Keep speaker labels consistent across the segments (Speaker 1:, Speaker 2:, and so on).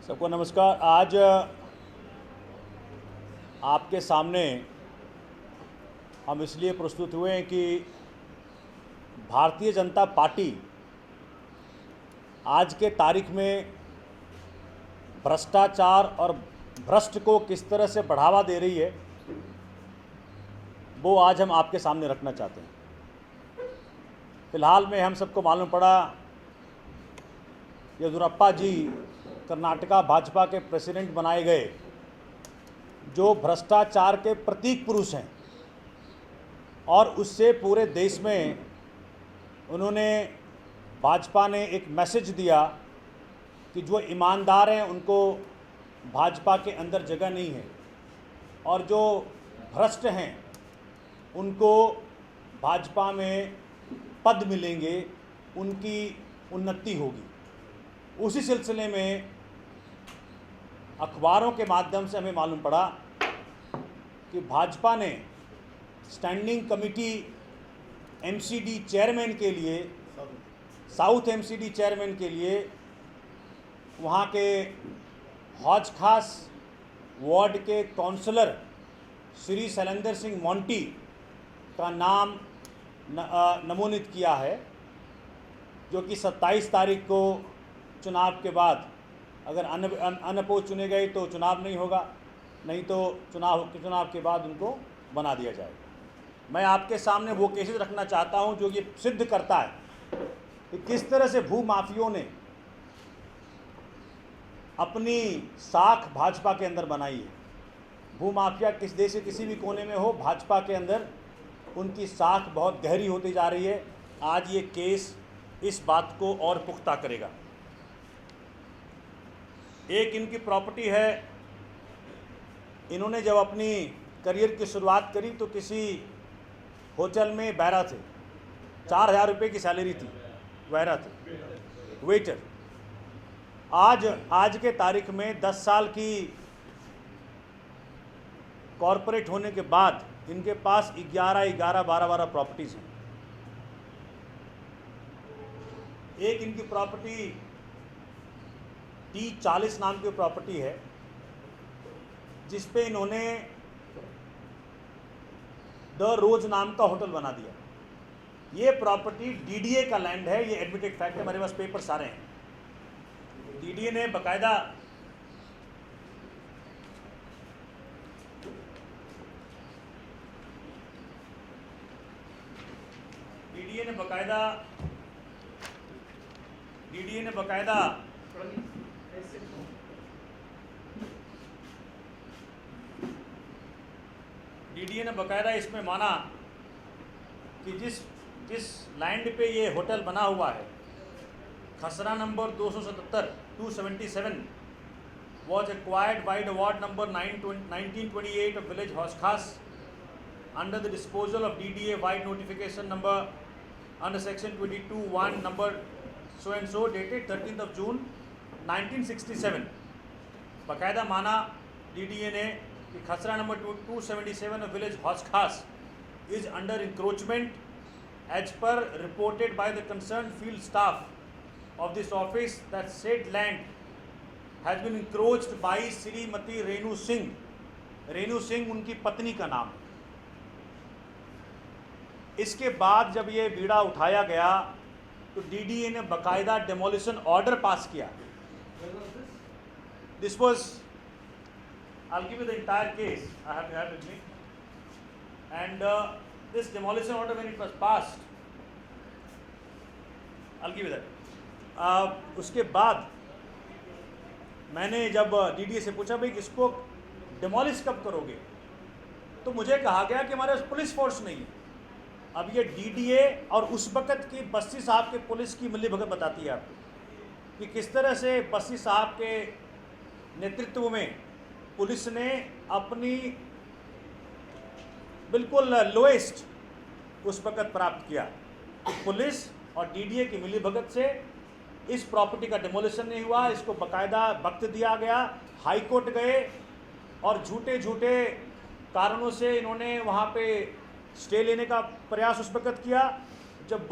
Speaker 1: सबको नमस्कार। आज आपके सामने हम इसलिए प्रस्तुत हुए हैं कि भारतीय जनता पार्टी आज के तारीख में भ्रष्टाचार और भ्रष्ट को किस तरह से बढ़ावा दे रही है, वो आज हम आपके सामने रखना चाहते हैं। फिलहाल में हम सबको मालूम पड़ा येदियुरप्पा जी कर्नाटका भाजपा के प्रेसिडेंट बनाए गए, जो भ्रष्टाचार के प्रतीक पुरुष हैं, और उससे पूरे देश में उन्होंने भाजपा ने एक मैसेज दिया कि जो ईमानदार हैं उनको भाजपा के अंदर जगह नहीं है, और जो भ्रष्ट हैं उनको भाजपा में पद मिलेंगे, उनकी उन्नति होगी। उसी सिलसिले में अखबारों के माध्यम से हमें मालूम पड़ा कि भाजपा ने स्टैंडिंग कमेटी एमसीडी चेयरमैन के लिए, साउथ एमसीडी चेयरमैन के लिए वहाँ के हौज खास वार्ड के काउंसलर श्री शैलेंद्र सिंह मोंटी का नाम नमोनित किया है, जो कि 27 तारीख को चुनाव के बाद अगर अनअपोज चुने गए तो चुनाव नहीं होगा, नहीं तो चुनाव के बाद उनको बना दिया जाएगा। मैं आपके सामने वो केसेस रखना चाहता हूं जो ये सिद्ध करता है कि किस तरह से भूमाफियों ने अपनी साख भाजपा के अंदर बनाई है। भूमाफिया किस देश के किसी भी कोने में हो, भाजपा के अंदर उनकी साख बहुत गहरी होती जा रही है। आज ये केस इस बात को और पुख्ता करेगा। एक इनकी प्रॉपर्टी है, इन्होंने जब अपनी करियर की शुरुआत करी तो किसी होटल में बैरा थे, 4,000 रुपये की सैलरी थी, बैरा थे, वेटर। आज के तारीख में 10 साल की कॉरपोरेट होने के बाद इनके पास 12 प्रॉपर्टीज़ हैं। एक इनकी प्रॉपर्टी T40 नाम की प्रॉपर्टी है, जिस पे इन्होंने द रोज नाम का होटल बना दिया। ये प्रॉपर्टी डीडीए का लैंड है, ये एडमिटेड फैक्ट है, हमारे पास पेपर सारे हैं। डीडीए ने बकायदा इसमें माना कि जिस लैंड पे ये होटल बना हुआ है, खसरा number 277 was acquired by the ward number 1928 of village Hoskhas under the disposal of DDA wide notification number under section 22(1) number so and so dated 13th of June 1967। बाकायदा माना DDA ने कि खसरा number 277 of village Hoskhas is under encroachment as per reported by the concerned field staff of this office that said land has been encroached by Shrimati Renu Singh. Renu Singh उनकी पत्नी का नाम। इसके बाद जब ये बीड़ा उठाया गया तो डीडीए ने बकायदा डेमोलिशन ऑर्डर पास किया। This was, I'll give you the entire case, I have with me, and this demolition order when it was passed, I'll give you that। उसके बाद मैंने जब डीडीए से पूछा भाई इसको डिमोलिश कब करोगे, तो मुझे कहा गया कि हमारे पास पुलिस फोर्स नहीं है। अब ये डीडीए और उस वक़्त की बस्सी साहब के पुलिस की मिलीभगत बताती है आपको कि किस तरह से बस्सी साहब के नेतृत्व में पुलिस ने अपनी बिल्कुल लोएस्ट उस वक़्त प्राप्त किया। तो पुलिस और डीडीए की मिलीभगत से इस प्रॉपर्टी का डिमोलिशन नहीं हुआ, इसको बकायदा वक्त दिया गया। हाई कोर्ट गए और झूठे कारणों से इन्होंने वहाँ पे स्टे लेने का प्रयास उस वक़्त किया। जब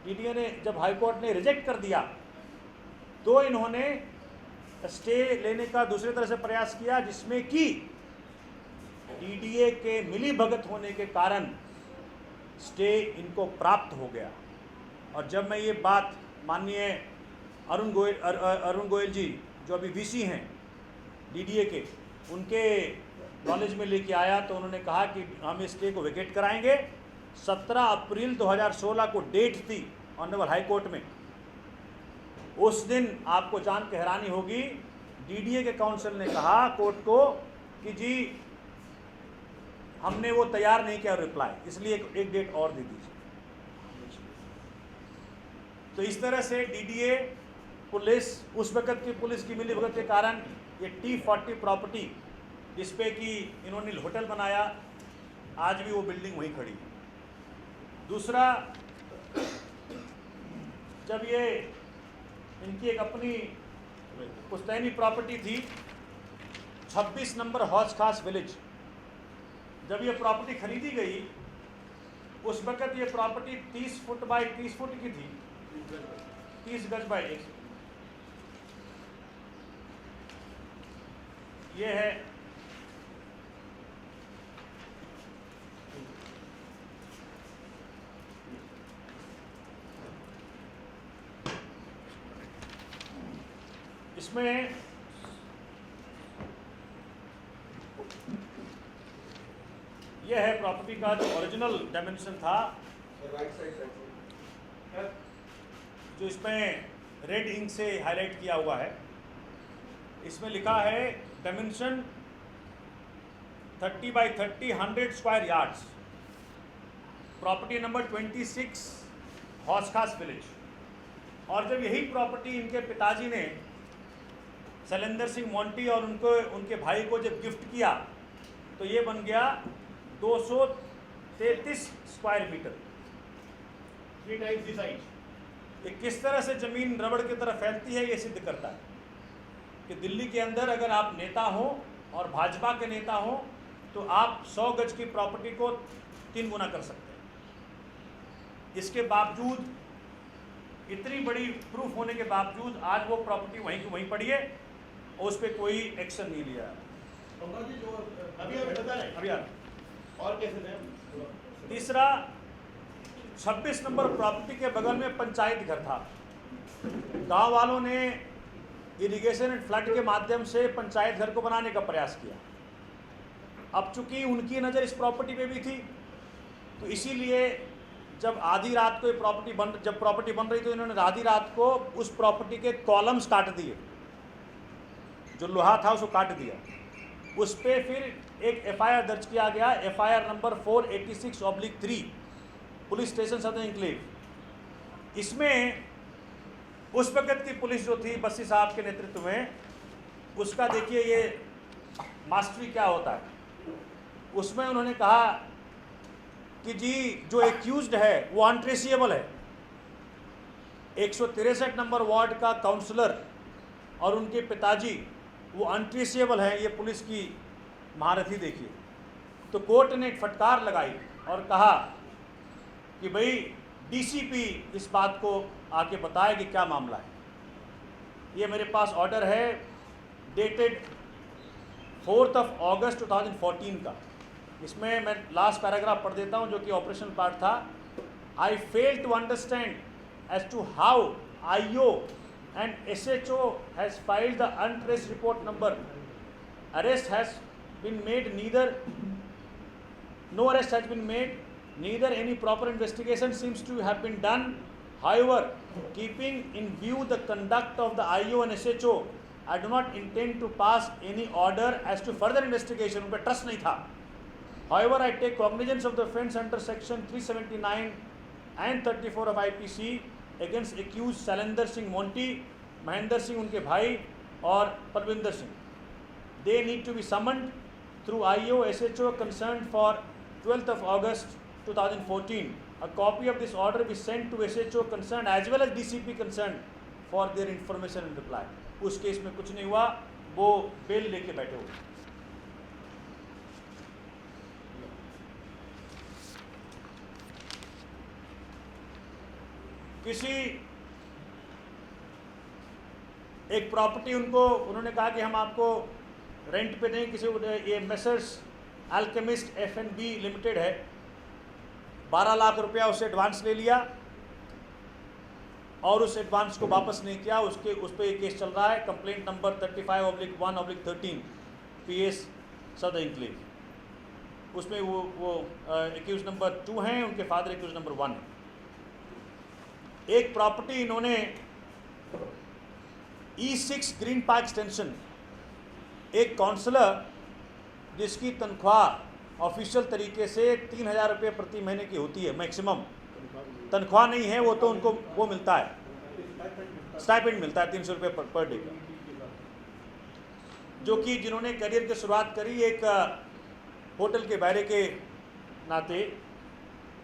Speaker 1: डीडीए ने, जब हाई कोर्ट ने रिजेक्ट कर दिया, तो इन्होंने स्टे लेने का दूसरे तरह से प्रयास किया, जिसमें कि डीडीए के मिली भगत होने के कारण स्टे इनको प्राप्त हो गया। और जब मैं ये बात माननीय अरुण गोयल जी जो अभी वीसी हैं डीडीए के, उनके नॉलेज में लेके आया, तो उन्होंने कहा कि हम इस स्टे को वेकेट कराएंगे। 17 अप्रैल 2016 को डेट थी ऑनरेबल हाई कोर्ट में। उस दिन आपको जान के हैरानी होगी, डीडीए के काउंसिल ने कहा कोर्ट को कि जी हमने वो तैयार नहीं किया रिप्लाई, इसलिए एक डेट और दे दीजिए। तो इस तरह से डीडीए पुलिस, उस वक्त की पुलिस की मिली भगत के कारण ये T40 प्रॉपर्टी जिसपे कि इन्होंने होटल बनाया, आज भी वो बिल्डिंग वहीं खड़ी है। दूसरा, जब ये इनकी एक अपनी पुश्तैनी प्रॉपर्टी थी 26 नंबर हौज खास विलेज, जब ये प्रॉपर्टी खरीदी गई उस वक्त ये प्रॉपर्टी 30 फुट बाई 30 फुट की थी, 30 गज बाई 1। ये है इसमें यह है प्रॉपर्टी का जो ओरिजिनल डायमेंशन था, जो इसमें रेड इंक से हाईलाइट किया हुआ है। इसमें लिखा है dimension 30 by 30 100 square yards, property number 26 हौज खास विलेज। और जब यही प्रॉपर्टी इनके पिताजी ने शैलेंद्र सिंह मोंटी और उनके भाई को जब गिफ्ट किया, तो ये बन गया 233 square metre, 3 times the size. ये किस तरह से जमीन रबड़ की तरह फैलती है, ये सिद्ध करता है कि दिल्ली के अंदर अगर आप नेता हो और भाजपा के नेता हो तो आप 100 गज की प्रॉपर्टी को 3 गुना कर सकते हैं। इसके बावजूद, इतनी बड़ी प्रूफ होने के बावजूद आज वो प्रॉपर्टी वहीं की वहीं पड़ी है और उस पर कोई एक्शन नहीं लिया।
Speaker 2: जी जो अभी और कैसे?
Speaker 1: तीसरा, 26 नंबर प्रॉपर्टी के बगल में पंचायत घर था। गांव वालों ने इरिगेशन एंड फ्लड के माध्यम से पंचायत घर को बनाने का प्रयास किया। अब चूंकि उनकी नज़र इस प्रॉपर्टी पे भी थी, तो इसीलिए जब आधी रात को जब प्रॉपर्टी बन रही, तो इन्होंने आधी रात को उस प्रॉपर्टी के कॉलम्स काट दिए, जो लोहा था उसको काट दिया। उस पर फिर एक एफआईआर दर्ज किया गया, एफआईआर नंबर 486/3 पुलिस स्टेशन सदर इंक्लेव। इसमें उस वक्त की पुलिस जो थी बस्सी साहब के नेतृत्व में, उसका देखिए ये मास्टरी क्या होता है। उसमें उन्होंने कहा कि जी जो एक्यूज्ड है वो अनट्रेसेबल है। 163 नंबर वार्ड का काउंसलर और उनके पिताजी वो अनट्रेसेबल हैं, ये पुलिस की महारथी देखिए। तो कोर्ट ने एक फटकार लगाई और कहा कि भाई डीसीपी इस बात को आके बताए कि क्या मामला है। ये मेरे पास ऑर्डर है डेटेड 4 अगस्त 2014 का। इसमें मैं लास्ट पैराग्राफ पढ़ देता हूँ जो कि ऑपरेशनल पार्ट था। I fail to understand as to how IO and SHO has filed the untraced report number. Arrest has been made, no arrest has been made, neither any proper investigation seems to have been done. However, keeping in view the conduct of the IO and SHO, I do not intend to pass any order as to further investigation. उन पर trust नहीं था। However, I take cognizance of the offence under section 379 and 34 of IPC against accused Shailendra Singh Monty, Mahendra Singh उनके भाई और Parvinder Singh. They need to be summoned through IO SHO concerned for 12th of August 2014. A copy of this order be sent to SHO concerned as well as DCP concerned for their information and reply. उस case में कुछ नहीं हुआ, वो bell लेके बैठे हुए। किसी एक प्रॉपर्टी उन्होंने कहा कि हम आपको रेंट पे दें, किसी ये मेसर्स अल्केमिस्ट F&B लिमिटेड है, 12 लाख रुपया उससे एडवांस ले लिया और उस एडवांस को वापस नहीं किया। उस पर एक केस चल रहा है, कंप्लेंट नंबर 35/1/13 PS सदर इंक्लेव। उसमें वो एक्यूज नंबर 2 हैं, उनके फादर एक्यूज नंबर 1 है। एक प्रॉपर्टी इन्होंने E6 ग्रीन पार्क एक्सटेंशन, एक काउंसलर जिसकी तनख्वाह ऑफिशियल तरीके से 3,000 रुपये प्रति महीने की होती है, मैक्सिमम तनख्वाह नहीं है वो, तो उनको वो मिलता है, स्टाइपेंड मिलता है 300 रुपये पर डे का, जो कि जिन्होंने करियर की शुरुआत करी एक होटल के बारे के नाते,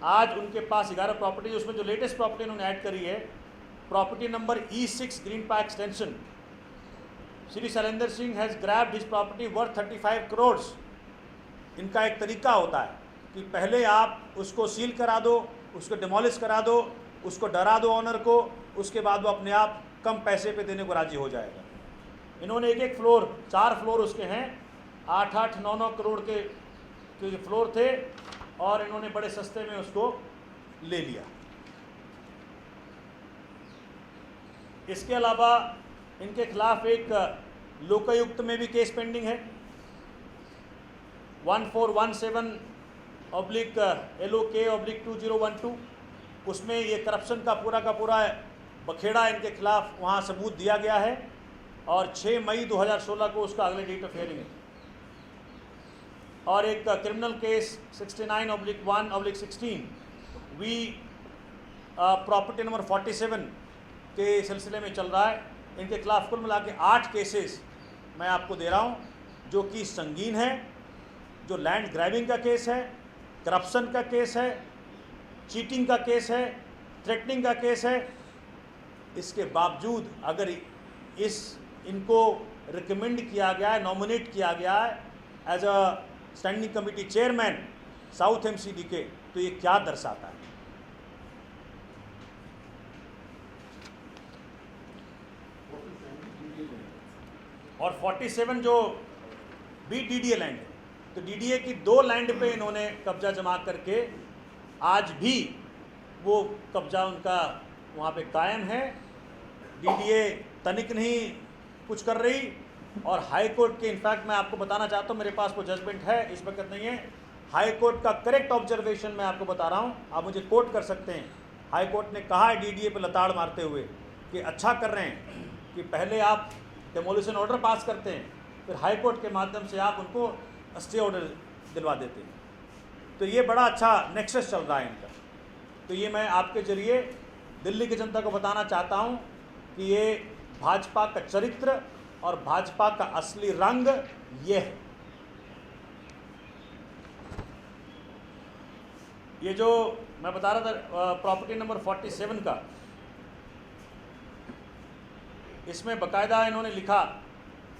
Speaker 1: आज उनके पास 11 प्रॉपर्टी, उसमें जो लेटेस्ट प्रॉपर्टी उन्होंने ऐड करी है property number E6 green park extension. Shri Shailendra Singh has grabbed his property worth 35 crore. इनका एक तरीका होता है कि पहले आप उसको सील करा दो, उसको डिमोलिश करा दो, उसको डरा दो ऑनर को, उसके बाद वो अपने आप कम पैसे पे देने को राजी हो जाएगा। इन्होंने एक फ्लोर, 4 फ्लोर उसके हैं, 8-8, 9-9 करोड़ के फ्लोर थे और इन्होंने बड़े सस्ते में उसको ले लिया। इसके अलावा इनके खिलाफ एक लोकायुक्त में भी केस पेंडिंग है, 1417/LOK/2012। उसमें ये करप्शन का पूरा बखेड़ा इनके खिलाफ वहाँ सबूत दिया गया है और 6 मई 2016 को उसका अगले डेट ऑफ हियरिंग है। और एक criminal case 69/1/16 V property number 47 के सिलसिले में चल रहा है। इनके खिलाफ कुल मिला के 8 केसेस मैं आपको दे रहा हूँ, जो कि संगीन है, जो लैंड ग्रैबिंग का केस है, करप्शन का केस है, चीटिंग का केस है, थ्रेटनिंग का केस है। इसके बावजूद अगर इनको रिकमेंड किया गया है, नॉमिनेट किया गया है as a standing committee chairman south MCD के, तो ये क्या दर्शाता है? और 47 जो भी DDA लैंड है, तो DDA की 2 लैंड पे इन्होंने कब्जा जमा करके आज भी वो कब्जा उनका वहाँ पे कायम है। DDA तनिक नहीं कुछ कर रही और हाई कोर्ट के, इनफैक्ट मैं आपको बताना चाहता हूँ, मेरे पास वो जजमेंट है, इस वक्त नहीं है, हाई कोर्ट का करेक्ट ऑब्जर्वेशन मैं आपको बता रहा हूँ, आप मुझे कोट कर सकते हैं। हाई कोर्ट ने कहा है DDA पे लताड़ मारते हुए कि अच्छा कर रहे हैं कि पहले आप डेमोलिशन ऑर्डर पास करते हैं, फिर हाई कोर्ट के माध्यम से आप उनको स्टे ऑर्डर दिलवा देते हैं। तो ये बड़ा अच्छा नेक्सस चल रहा है इनका। तो ये मैं आपके जरिए दिल्ली की जनता को बताना चाहता हूँ कि ये भाजपा का चरित्र और भाजपा का असली रंग ये है। ये जो मैं बता रहा था प्रॉपर्टी नंबर 47 का, इसमें बकायदा इन्होंने लिखा,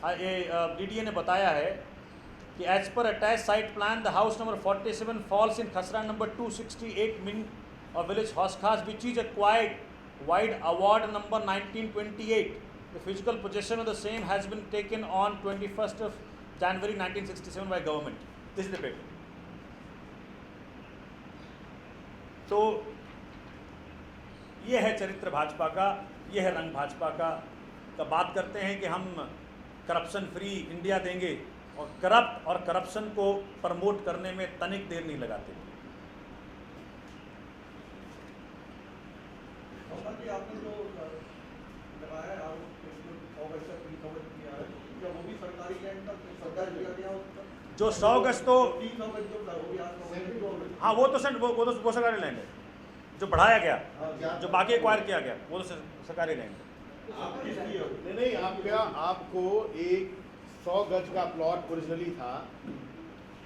Speaker 1: ये DDA ने बताया है कि as per attach site plan the house number 47 falls in खसरा नंबर 268 मिन और village हौसखास which is acquired wide award number 1928. The physical possession of the same has been taken on 21st of January 1967 by government. This is the paper. तो ये है चरित्र भाजपा का, ये है रंग भाजपा का। बात करते हैं कि हम करप्शन फ्री इंडिया देंगे और करप्ट और करप्शन को प्रमोट करने में तनिक देर नहीं लगाते।
Speaker 2: आपने जो लगाया है वो भी सरकारी लैंड का सरकार दिया गया
Speaker 1: जो 100 गज तो हाँ वो तो सरकारी लैंड है, जो बढ़ाया गया, जो बाकी एक्वायर किया गया वो तो सरकारी लैंड है।
Speaker 3: नहीं आपको एक 100 गज का प्लॉट ओरिजिनली था।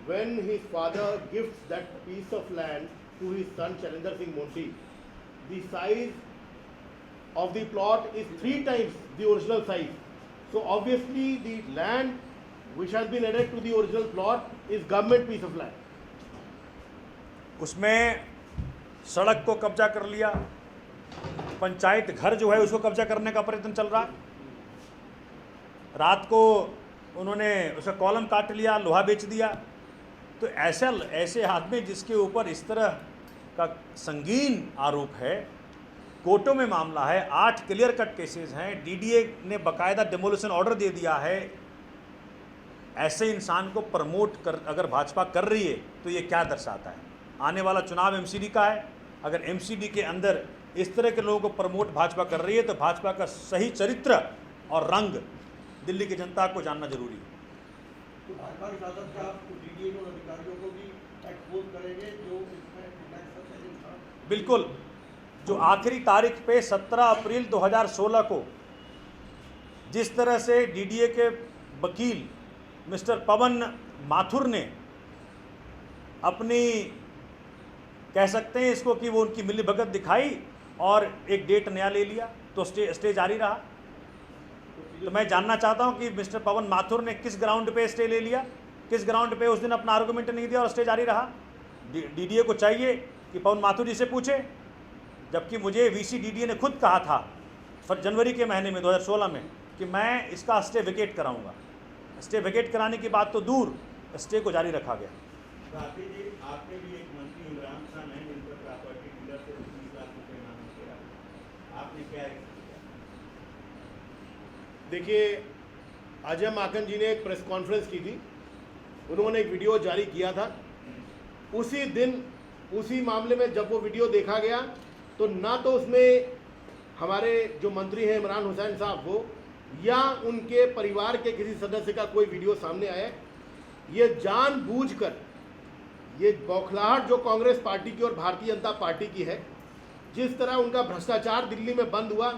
Speaker 3: When his father gives that piece of land to his son Shailendra Singh Monty, the size of the plot is 3 times the original size. So obviously the land which has been added to the original plot is government piece of land.
Speaker 1: उसमें सड़क को कब्जा कर लिया, पंचायत घर जो है उसको कब्जा करने का प्रयत्न चल रहा है। रात को उन्होंने उसका कॉलम काट लिया, लोहा बेच दिया। तो ऐसे आदमी जिसके ऊपर इस तरह का संगीन आरोप है, कोर्टों में मामला है, 8 क्लियर कट केसेस हैं, डीडीए ने बाकायदा डिमोलिशन ऑर्डर दे दिया है, ऐसे इंसान को प्रमोट कर अगर भाजपा कर रही है तो ये क्या दर्शाता है? आने वाला चुनाव एमसीडी का है, अगर एमसीडी के अंदर इस तरह के लोगों को प्रमोट भाजपा कर रही है तो भाजपा का सही चरित्र और रंग दिल्ली की जनता को जानना जरूरी है।
Speaker 2: तो भाजपा के साथ साथ आप डीडीए के अधिकारियों को भी एक्सपोज करेंगे जो इसमें था?
Speaker 1: बिल्कुल। जो आखिरी तारीख पे 17 अप्रैल 2016 को जिस तरह से डीडीए के वकील मिस्टर पवन माथुर ने अपनी, कह सकते हैं इसको कि वो उनकी मिलीभगत दिखाई और एक डेट नया ले लिया, तो स्टे जारी रहा। तो मैं जानना चाहता हूं कि मिस्टर पवन माथुर ने किस ग्राउंड पे स्टे ले लिया, किस ग्राउंड पे उस दिन अपना आर्गुमेंट नहीं दिया और स्टे जारी रहा। डीडीए को चाहिए कि पवन माथुर जी से पूछे, जबकि मुझे वीसी डीडीए ने खुद कहा था जनवरी के महीने में 2016 में कि मैं इसका स्टे वेकेट कराऊंगा। स्टे वेकेट कराने की बात तो दूर, स्टे को जारी रखा गया।
Speaker 4: राठी जी, आपने भी एक मंत्री इमरान खान है जिन पर प्रॉपर्टी डीलर से 20 लाख रुपए मांग किया, आपने क्या किया?
Speaker 3: देखिए, अजय माकन जी ने एक प्रेस कॉन्फ्रेंस की थी, उन्होंने एक वीडियो जारी किया था। उसी दिन उसी मामले में जब वो वीडियो देखा गया तो ना तो उसमें हमारे जो मंत्री हैं इमरान हुसैन साहब वो या उनके परिवार के किसी सदस्य का कोई वीडियो सामने आया। ये जानबूझकर ये बौखलाहट जो कांग्रेस पार्टी की और भारतीय जनता पार्टी की है, जिस तरह उनका भ्रष्टाचार दिल्ली में बंद हुआ,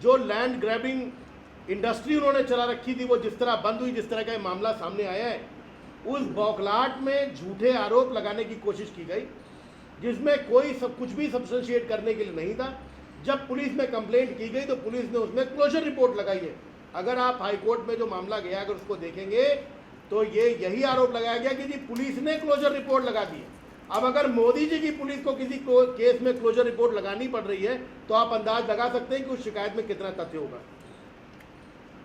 Speaker 3: जो लैंड ग्रैबिंग इंडस्ट्री उन्होंने चला रखी थी वो जिस तरह बंद हुई, जिस तरह का मामला सामने आया है, उस बौखलाहट में झूठे आरोप लगाने की कोशिश की गई जिसमें कोई कुछ भी सब्सटेंशिएट करने के लिए नहीं था। जब पुलिस में कंप्लेंट की गई तो पुलिस ने उसमें क्लोजर रिपोर्ट लगाई है। अगर आप हाईकोर्ट में जो मामला गया अगर उसको देखेंगे तो ये यही आरोप लगाया गया कि जी पुलिस ने क्लोजर रिपोर्ट लगा दी है। अब अगर मोदी जी की पुलिस को किसी केस में क्लोजर रिपोर्ट लगानी पड़ रही है तो आप अंदाज लगा सकते हैं कि उस शिकायत में कितना तथ्य होगा।